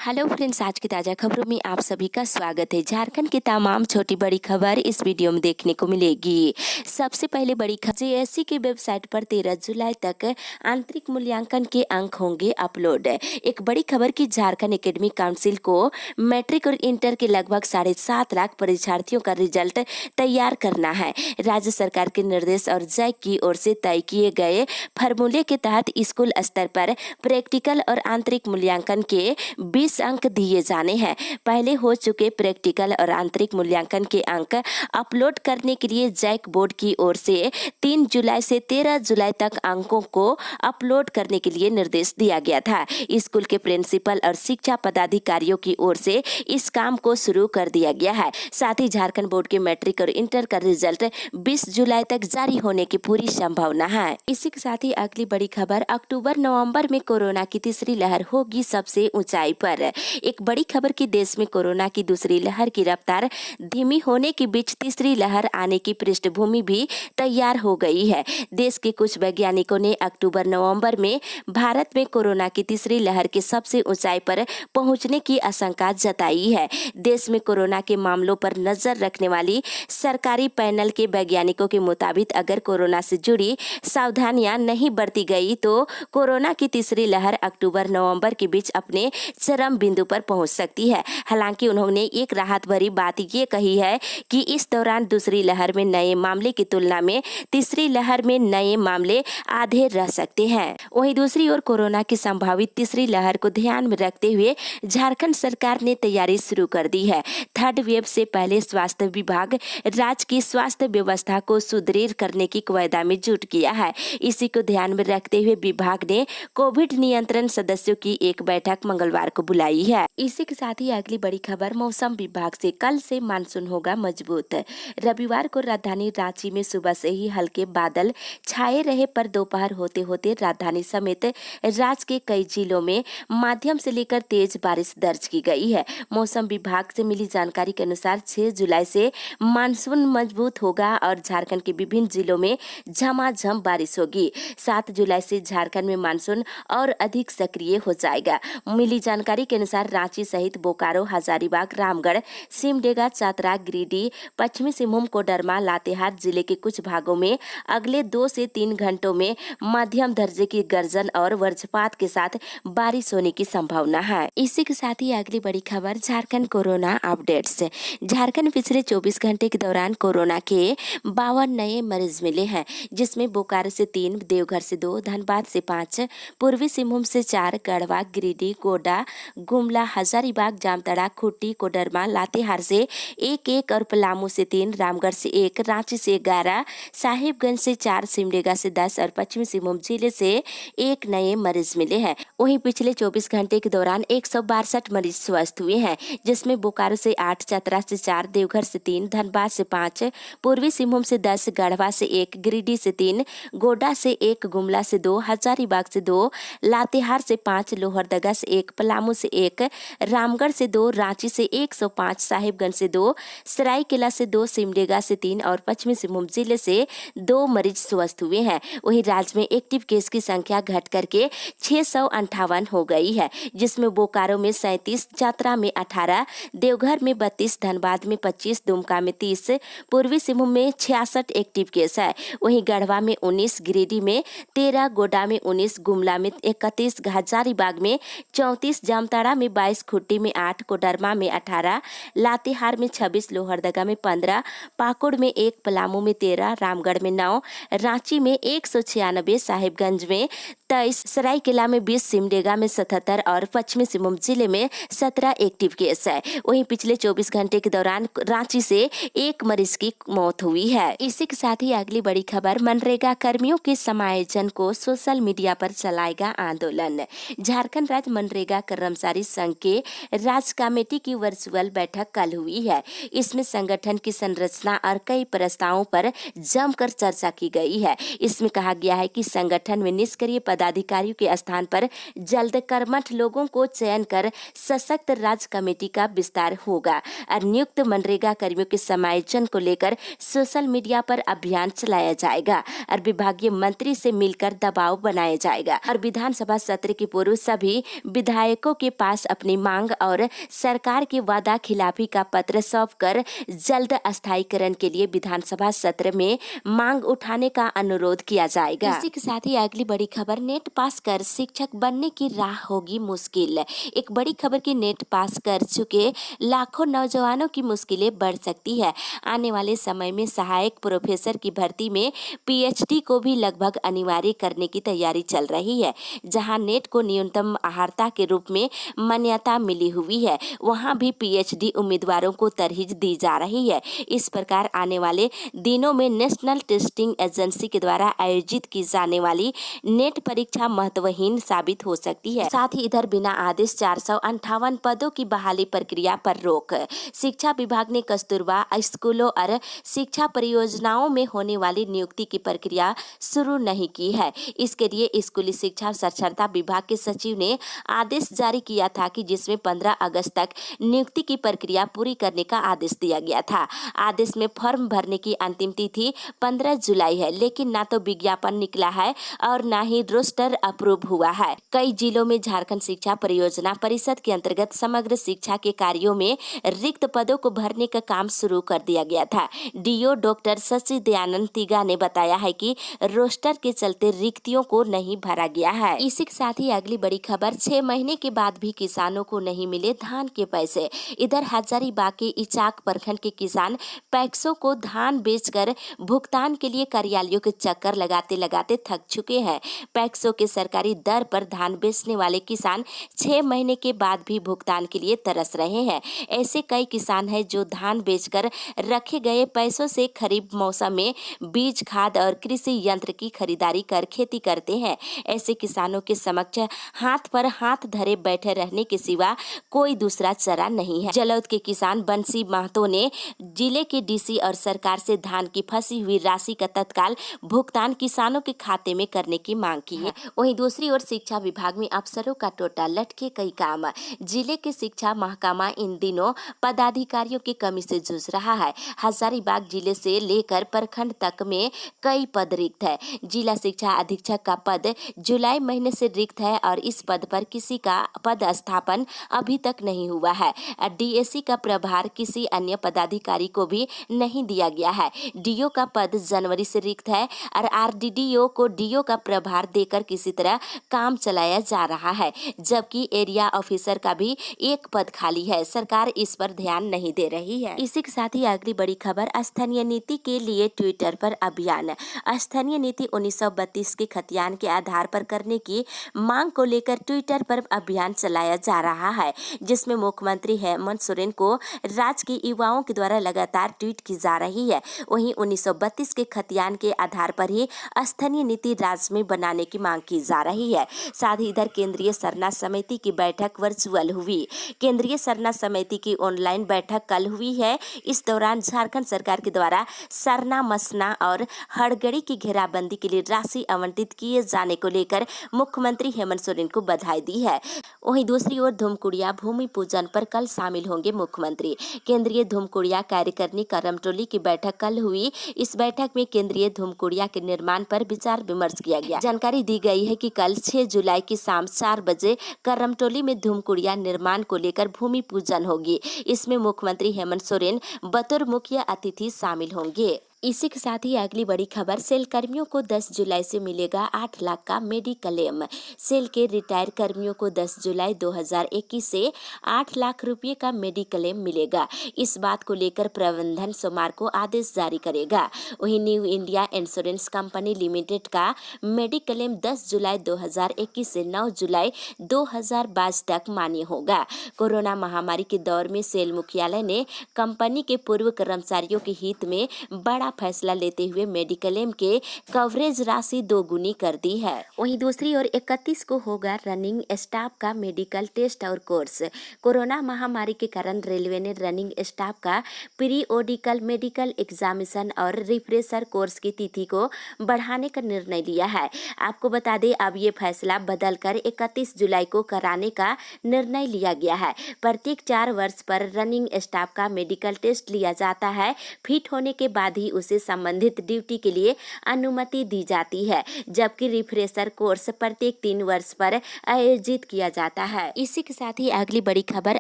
Hello friends, आज की ताज़ा खबरों में आप सभी का स्वागत है। झारखंड की तमाम छोटी बड़ी खबर इस वीडियो में देखने को मिलेगी। सबसे पहले बड़ी खबर, जेएससी की वेबसाइट पर 13 जुलाई तक आंतरिक मूल्यांकन के अंक होंगे अपलोड। एक बड़ी खबर की झारखंड एकेडमिक काउंसिल को मैट्रिक और इंटर के लगभग 7.5 लाख परीक्षार्थियों का रिजल्ट तैयार करना है। राज्य सरकार के निर्देश और जैक की ओर से तय किए गए फार्मूले के तहत स्कूल स्तर पर प्रैक्टिकल और आंतरिक मूल्यांकन के 20 अंक दिए जाने हैं। पहले हो चुके प्रैक्टिकल और आंतरिक मूल्यांकन के अंक अपलोड करने के लिए जैक बोर्ड की ओर से 3 जुलाई से 13 जुलाई तक अंकों को अपलोड करने के लिए निर्देश दिया गया था। स्कूल के प्रिंसिपल और शिक्षा पदाधिकारियों की ओर से इस काम को शुरू कर दिया गया है। साथ ही झारखंड बोर्ड के मैट्रिक और इंटर का रिजल्ट 20 जुलाई तक जारी होने की पूरी संभावना है। इसी के साथ ही अगली बड़ी खबर, अक्टूबर नवंबर में कोरोना की तीसरी लहर होगी सबसे ऊंचाई पर। एक बड़ी खबर की देश में कोरोना की दूसरी लहर की रफ्तार धीमी होने के बीच तीसरी लहर आने की पृष्ठभूमि भी तैयार हो गई है। देश के कुछ वैज्ञानिकों ने अक्टूबर नवंबर में भारत में कोरोना की तीसरी लहर के सबसे ऊंचाई पर पहुंचने की आशंका जताई है। देश में कोरोना के मामलों पर नजर रखने वाली सरकारी पैनल के वैज्ञानिकों के मुताबिक अगर कोरोना से जुड़ी सावधानियां नहीं बरती गई तो कोरोना की तीसरी लहर अक्टूबर नवंबर के बीच अपने चरम बिंदु पर पहुंच सकती है। हालांकि उन्होंने एक राहत भरी बात ये कही है कि इस दौरान दूसरी लहर में नए मामले की तुलना में तीसरी लहर में नए मामले आधे रह सकते हैं। वहीं दूसरी ओर कोरोना की संभावित तीसरी लहर को ध्यान में रखते हुए झारखंड सरकार ने तैयारी शुरू कर दी है। थर्ड वेव से पहले स्वास्थ्य विभाग राज्य की स्वास्थ्य व्यवस्था को सुदृढ़ करने की कवायदा में जुट गया है। इसी को ध्यान में रखते हुए विभाग ने कोविड नियंत्रण सदस्यों की एक बैठक मंगलवार को बुलाई है। इसी के साथ ही अगली बड़ी खबर, मौसम विभाग से कल से मानसून होगा मजबूत। रविवार को राजधानी रांची में सुबह से ही हल्के बादल छाए रहे, पर दोपहर होते होते राजधानी समेत राज्य के कई जिलों में माध्यम से लेकर तेज बारिश दर्ज की गई है। मौसम विभाग से मिली जानकारी के अनुसार 6 जुलाई से मानसून मजबूत होगा और झारखंड के विभिन्न जिलों में झमाझम बारिश होगी। 7 जुलाई से झारखंड में मानसून और अधिक सक्रिय हो जाएगा। मिली जानकारी के अनुसार रांची सहित बोकारो, हजारीबाग, रामगढ़, सिमडेगा, चतरा, गिरिडीह, पश्चिमी सिंहभूम, कोडरमा, लातेहार जिले के कुछ भागों में अगले 2 से 3 घंटों में मध्यम दर्जे की गर्जन और वज्रपात के साथ बारिश होने की संभावना है। इसी के साथ ही अगली बड़ी खबर, झारखंड कोरोना अपडेट्स। झारखंड पिछले 24 घंटे के दौरान कोरोना के 52 नए मरीज मिले हैं, जिसमें बोकारो से 3, देवघर से 2, धनबाद से 5, पूर्वी सिंहभूम से 4, गढ़वा, गिरिडीह, गोड्डा, गुमला, हजारीबाग, जामताड़ा, खूंटी, कोडरमा, लातेहार से 1 और पलामू से 3, रामगढ़ से 1, रांची से 11, साहिबगंज से 4, सिमडेगा से 10 और पश्चिमी सिंहभूम जिले से 1 नए मरीज मिले हैं। वहीं पिछले 24 घंटे के दौरान 162 मरीज स्वस्थ हुए हैं, जिसमें बोकारो से 8, चतरा से 4, देवघर से 3, धनबाद से 5, पूर्वी सिंहभूम से 10, गढ़वा से 1, गिरिडीह से 3, गोड्डा से 1, गुमला से 2, हजारीबाग से 2, लातेहार से 5, लोहरदगा से 1, पलामू से 1, रामगढ़ से 2, रांची से 105, साहिबगंज से 2, सरायकेला से 2, सिमडेगा से 3 और पश्चिमी सिंहभूम जिले से 2 मरीज स्वस्थ हुए हैं। वहीं राज्य में एक्टिव केस की संख्या घट करके 658 हो गई है, जिसमें बोकारो में 37, चतरा में 18, देवघर में 32, धनबाद में 25, दुमका में 30, पूर्वी सिंहभूम में 66 एक्टिव केस है। वहीं गढ़वा में 19, गिरिडीह में 13, गोड्डा में 19, गुमला में 31, हजारीबाग में 34, जामताड़ा में 22, खूंटी में 8, कोडरमा में 18, लातेहार में 26, लोहरदगा में 15, पाकुड़ में 1, पलामू में 13, रामगढ़ में 9, रांची में 196, साहिबगंज में 23, सरायकेला में 20, सिमडेगा में 77 और पश्चिमी सिंहभूम जिले में 17 एक्टिव केस है। वहीं पिछले 24 घंटे के दौरान रांची से 1 मरीज की मौत हुई है। इसी के साथ ही अगली बड़ी खबर, मनरेगा कर्मियों के समायोजन को सोशल मीडिया पर चलाएगा आंदोलन। झारखंड राज्य मनरेगा कर्मचारी संघ के राज्य कमेटी की वर्चुअल बैठक कल हुई है। इसमें संगठन की संरचना और कई प्रस्तावों पर जमकर चर्चा की गई है। इसमें कहा गया है कि संगठन में निष्क्रिय पदाधिकारियों के स्थान पर जल्द कर्मठ लोगों को चयन कर सशक्त राज्य कमेटी का विस्तार होगा और नियुक्त मनरेगा कर्मियों के समायोजन को लेकर सोशल मीडिया पर अभियान चलाया जाएगा और विभागीय मंत्री से मिलकर दबाव बनाया जाएगा और विधानसभा सत्र के पूर्व सभी विधायकों के पास अपनी मांग और सरकार के वादा खिलाफी का पत्र सौंपकर जल्द अस्थायीकरण के लिए विधानसभा सत्र में मांग उठाने का अनुरोध किया जाएगा। इसी के साथ ही अगली बड़ी खबर, नेट पास कर शिक्षक बनने की राह होगी मुश्किल। एक बड़ी खबर की नेट पास कर चुके लाखों नौजवानों की मुश्किलें बढ़ सकती है। आने वाले समय में सहायक प्रोफेसर की भर्ती में पीएचडी को भी लगभग अनिवार्य करने की तैयारी चल रही है। जहां नेट को न्यूनतम अर्हता के रूप में मान्यता मिली हुई है, वहां भी पीएचडी उम्मीदवारों को तरजीह दी जा रही है। इस प्रकार आने वाले दिनों में नेशनल टेस्टिंग एजेंसी के द्वारा आयोजित की जाने वाली नेट परीक्षा महत्वहीन साबित हो सकती है। साथ ही इधर बिना आदेश 458 पदों की बहाली प्रक्रिया पर रोक। शिक्षा विभाग ने कस्तूरबा स्कूलों और शिक्षा परियोजनाओं में होने वाली नियुक्ति की प्रक्रिया शुरू नहीं की है। इसके लिए स्कूली शिक्षा साक्षरता विभाग के सचिव ने आदेश जारी किया था कि जिसमें 15 अगस्त तक नियुक्ति की प्रक्रिया पूरी करने का आदेश दिया गया था। आदेश में फॉर्म भरने की अंतिम तिथि 15 जुलाई है, लेकिन ना तो विज्ञापन निकला है और ना ही रोस्टर अप्रूव हुआ है। कई जिलों में झारखंड शिक्षा परियोजना परिषद के अंतर्गत समग्र शिक्षा के कार्यों में रिक्त पदों को भरने का काम शुरू कर दिया गया था। डीओ डॉक्टर शशि दयानंद तिगा ने बताया है कि रोस्टर के चलते रिक्तियों को नहीं भरा गया है। इसी के साथ ही अगली बड़ी खबर, 6 महीने के बाद भी किसानों को नहीं मिले धान के पैसे। इधर हजारीबाग के इचाक प्रखंड के किसान पैक्सों को धान बेचकर भुगतान के लिए कार्यालयों के चक्कर लगाते लगाते थक चुके हैं। पैक्सों के सरकारी दर पर धान बेचने वाले किसान 6 महीने के बाद भी भुगतान के लिए तरस रहे हैं। ऐसे कई किसान हैं जो धान बेचकर रखे गए पैसों से खरीफ मौसम में बीज, खाद और कृषि यंत्र की खरीदारी कर खेती करते हैं। ऐसे किसानों के समक्ष हाथ पर हाथ धरे बैठे रहने के सिवा कोई दूसरा चारा नहीं है। जलोद के किसान बंसी महतो ने जिले के डीसी और सरकार से धान की फंसी हुई राशि का तत्काल भुगतान किसानों के खाते में करने की मांग की है। वहीं दूसरी ओर शिक्षा विभाग में अफसरों का टोटा लटके कई काम। जिले के शिक्षा महकमा इन दिनों पदाधिकारियों की कमी से जूझ रहा है। हजारीबाग जिले से लेकर प्रखंड तक में कई पद रिक्त है। जिला शिक्षा अधीक्षक का पद जुलाई महीने से रिक्त है और इस पद पर किसी का पद स्थापन अभी तक नहीं हुआ है। डीएसी का प्रभार किसी अन्य पदाधिकारी को भी नहीं दिया गया है। डीओ का पद जनवरी से रिक्त है और आरडीडीओ को डीओ का प्रभार देकर किसी तरह काम चलाया जा रहा है, जबकि एरिया ऑफिसर का भी एक पद खाली है। सरकार इस पर ध्यान नहीं दे रही है। इसी के साथ ही अगली बड़ी खबर, स्थानीय नीति के लिए ट्विटर पर अभियान। स्थानीय नीति 1932 के खतियान के आधार पर करने की मांग को लेकर ट्विटर पर अभियान चलाया जा रहा है, जिसमें मुख्यमंत्री हेमंत सोरेन को राज्य के युवाओं के द्वारा लगातार ट्वीट की जा रही है। वहीं 1932 के खतियान के आधार पर ही स्थानीय नीति राज्य में बनाने की मांग की जा रही है। साथ ही इधर केंद्रीय सरना समिति की बैठक वर्चुअल हुई। केंद्रीय सरना समिति की ऑनलाइन बैठक कल हुई है। इस दौरान झारखंड सरकार के द्वारा सरना, मसना और हड़गड़ी की घेराबंदी के लिए राशि आवंटित किए जाने को लेकर मुख्यमंत्री हेमंत सोरेन को बधाई दी है। वहीं दूसरी ओर धूमकुड़िया भूमि पूजन पर कल शामिल होंगे मुख्यमंत्री। केंद्रीय धूमकुड़िया कार्यकारिणी करमटोली की बैठक कल हुई। इस बैठक में केंद्रीय धूमकुड़िया के निर्माण पर विचार विमर्श किया गया। जानकारी दी गई है कि कल 6 जुलाई की शाम 4 बजे करमटोली में धूमकुड़िया निर्माण को लेकर भूमि पूजन होगी। इसमें मुख्यमंत्री हेमंत सोरेन बतौर मुख्य अतिथि शामिल होंगे। इसी के साथ ही अगली बड़ी खबर, सेल कर्मियों को 10 जुलाई से मिलेगा 8 लाख का मेडिक्लेम। सेल के रिटायर कर्मियों को 10 जुलाई 2021 से 8 लाख रुपए का मेडिक्लेम मिलेगा। इस बात को लेकर प्रबंधन सोमवार को आदेश जारी करेगा। वहीं new India insurance company limited का मेडिक्लेम 10 जुलाई 2021 से 9 जुलाई 2022 तक मान्य होगा। कोरोना महामारी के दौर में सेल मुख्यालय ने कंपनी के पूर्व कर्मचारियों के हित में बड़ा बड़ा फैसला लेते हुए मेडिक्लेम के कवरेज राशि दोगुनी कर दी है। वहीं दूसरी ओर 31 को होगा रनिंग स्टाफ का मेडिकल टेस्ट और कोर्स। कोरोना महामारी के कारण रेलवे ने रनिंग स्टाफ का पीरियोडिकल मेडिकल एग्जामिनेशन और रिफ्रेशर कोर्स की तिथि को बढ़ाने का निर्णय लिया है। आपको बता दें, अब ये फैसला बदलकर 31 जुलाई को कराने का निर्णय लिया गया है। प्रत्येक 4 वर्ष पर रनिंग स्टाफ का मेडिकल टेस्ट लिया जाता है। फिट होने के बाद ही उसे संबंधित ड्यूटी के लिए अनुमति दी जाती है, जबकि रिफ्रेशर कोर्स प्रत्येक 3 वर्ष पर आयोजित किया जाता है। इसी के साथ ही अगली बड़ी खबर,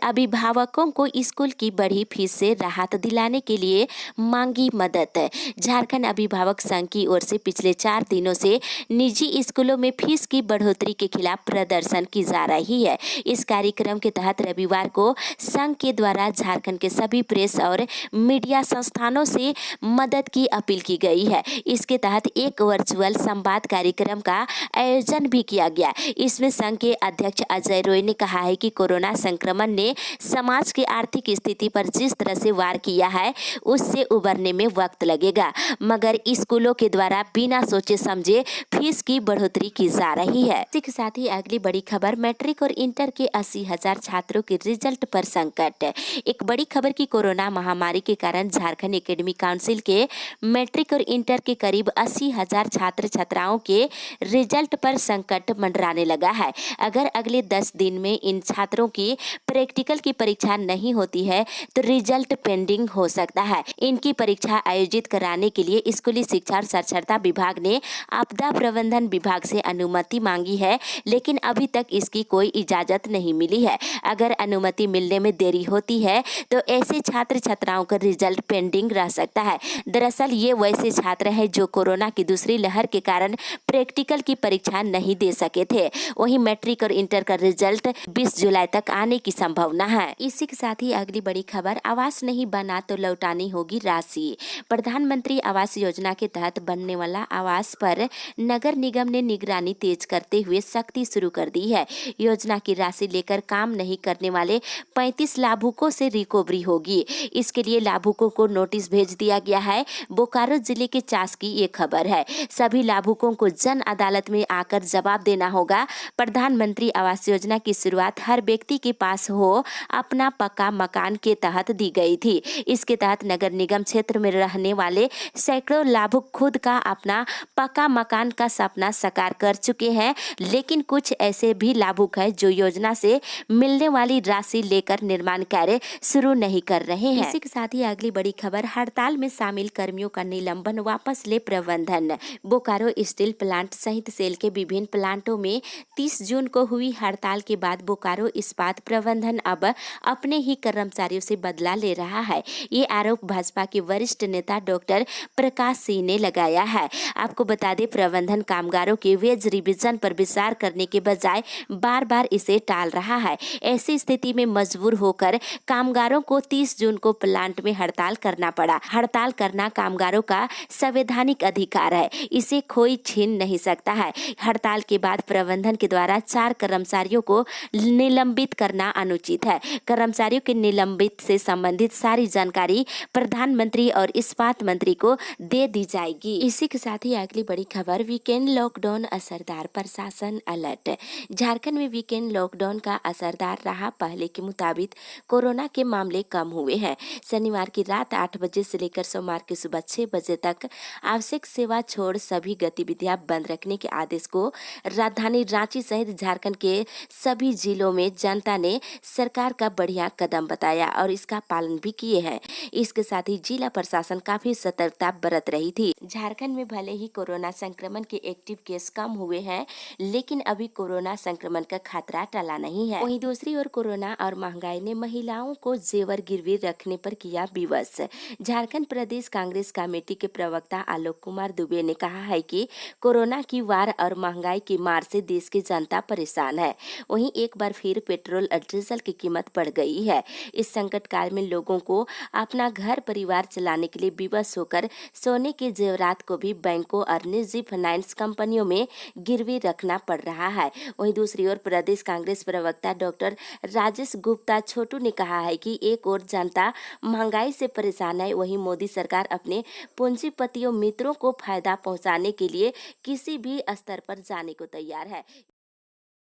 अभिभावकों को स्कूल की बढ़ी फीस से राहत दिलाने के लिए मांगी मदद। झारखंड अभिभावक संघ की ओर से पिछले 4 दिनों से निजी स्कूलों में फीस की बढ़ोतरी के खिलाफ प्रदर्शन की जा रही है। इस कार्यक्रम के तहत रविवार को संघ के द्वारा झारखंड के सभी प्रेस और मीडिया संस्थानों से मदद की अपील की गई है। इसके तहत एक वर्चुअल संवाद कार्यक्रम का आयोजन भी किया गया। इसमें संघ के अध्यक्ष अजय रॉय ने कहा है कि कोरोना संक्रमण ने समाज की आर्थिक स्थिति पर जिस तरह से वार किया है, उससे उबरने में वक्त लगेगा, मगर स्कूलों के द्वारा बिना सोचे समझे फीस की बढ़ोतरी की जा रही है। इसी के साथ ही अगली बड़ी खबर, मैट्रिक और इंटर के 80,000 छात्रों के रिजल्ट पर संकट। एक बड़ी खबर की कोरोना महामारी के कारण झारखंड एकेडमिक काउंसिल के मैट्रिक और इंटर के करीब 80,000 छात्र छात्राओं के रिजल्ट पर संकट मंडराने लगा है। अगर अगले 10 दिन में इन छात्रों की प्रैक्टिकल की परीक्षा नहीं होती है तो रिजल्ट पेंडिंग हो सकता है। इनकी परीक्षा आयोजित कराने के लिए स्कूली शिक्षा और साक्षरता विभाग ने आपदा प्रबंधन विभाग से अनुमति मांगी है, लेकिन अभी तक इसकी कोई इजाजत नहीं मिली है। अगर अनुमति मिलने में देरी होती है तो ऐसे छात्र छात्राओं का रिजल्ट पेंडिंग रह सकता है। दरअसल ये वैसे छात्र हैं जो कोरोना की दूसरी लहर के कारण प्रैक्टिकल की परीक्षा नहीं दे सके थे। वहीं मैट्रिक और इंटर का रिजल्ट 20 जुलाई तक आने की संभावना है। इसी के साथ ही अगली बड़ी खबर, आवास नहीं बना तो लौटानी होगी राशि। प्रधानमंत्री आवास योजना के तहत बनने वाला आवास पर नगर निगम ने निगरानी तेज करते हुए सख्ती शुरू कर दी है। योजना की राशि लेकर काम नहीं करने वाले 35 लाभुकों से रिकवरी होगी। इसके लिए लाभुकों को नोटिस भेज दिया गया है। बोकारो जिले के चास की ये खबर है। सभी लाभुकों को जन अदालत में आकर जवाब देना होगा। प्रधानमंत्री आवास योजना की शुरुआत हर व्यक्ति के पास हो अपना पक्का मकान के तहत दी गई थी। इसके तहत नगर निगम क्षेत्र में रहने वाले सैकड़ों लाभुक खुद का अपना पक्का मकान का सपना साकार कर चुके हैं, लेकिन कुछ ऐसे भी लाभुक हैं जो योजना से मिलने वाली राशि लेकर निर्माण कार्य शुरू नहीं कर रहे हैं। इसी के साथ ही अगली बड़ी खबर, हड़ताल में शामिल कर्मियों का निलंबन वापस ले प्रबंधन। बोकारो स्टील प्लांट सहित सेल के विभिन्न प्लांटों में 30 जून को हुई हड़ताल के बाद बोकारो इस्पात प्रबंधन अब अपने ही कर्मचारियों से बदला ले रहा है। ये आरोप भाजपा के वरिष्ठ नेता डॉक्टर प्रकाश सिंह ने लगाया है। आपको बता दें, प्रबंधन कामगारों के वेज रिविजन पर विचार करने के बजाय बार बार इसे टाल रहा है। ऐसी स्थिति में मजबूर होकर कामगारों को 30 जून को प्लांट में हड़ताल करना पड़ा। हड़ताल करना कामगारों का संवैधानिक अधिकार है, इसे कोई छीन नहीं सकता है। हड़ताल के बाद प्रबंधन के द्वारा 4 कर्मचारियों को निलंबित करना अनुचित है। कर्मचारियों के निलंबित से संबंधित सारी जानकारी प्रधानमंत्री और इस्पात मंत्री को दे दी जाएगी। इसी के साथ ही अगली बड़ी खबर, वीकेंड लॉकडाउन असरदार, प्रशासन अलर्ट। झारखंड में वीकेंड लॉकडाउन का असरदार रहा। पहले के मुताबिक कोरोना के मामले कम हुए हैं। शनिवार की रात 8 बजे से लेकर सोमवार की सुबह 6 बजे तक आवश्यक सेवा छोड़ सभी गतिविधियां बंद रखने के आदेश को राजधानी रांची सहित झारखंड के सभी जिलों में जनता ने सरकार का बढ़िया कदम बताया और इसका पालन भी किए हैं। इसके साथ ही जिला प्रशासन काफी सतर्कता बरत रही थी। झारखंड में भले ही कोरोना संक्रमण के एक्टिव केस कम हुए हैं, लेकिन अभी कोरोना संक्रमण का खतरा टला नहीं है। वहीं दूसरी ओर कोरोना और महंगाई ने महिलाओं को जेवर गिरवी रखने पर किया विवश। झारखंड प्रदेश कांग्रेस कमेटी के प्रवक्ता आलोक कुमार दुबे ने कहा है कि कोरोना की वार और महंगाई की मार से देश की जनता परेशान है। वहीं एक बार फिर पेट्रोल और डीजल की कीमत बढ़ गई है। इस संकट काल में लोगों को अपना घर परिवार चलाने के लिए विवश होकर सोने के जेवरात को भी बैंकों और निजी फाइनेंस कंपनियों में गिरवी रखना पड़ रहा है। वहीं दूसरी ओर प्रदेश कांग्रेस प्रवक्ता डॉक्टर राजेश गुप्ता छोटू ने कहा है कि एक ओर जनता महंगाई से परेशान है, वहीं मोदी सरकार अपने पूंजीपतियों मित्रों को फायदा पहुंचाने के लिए किसी भी स्तर पर जाने को तैयार है।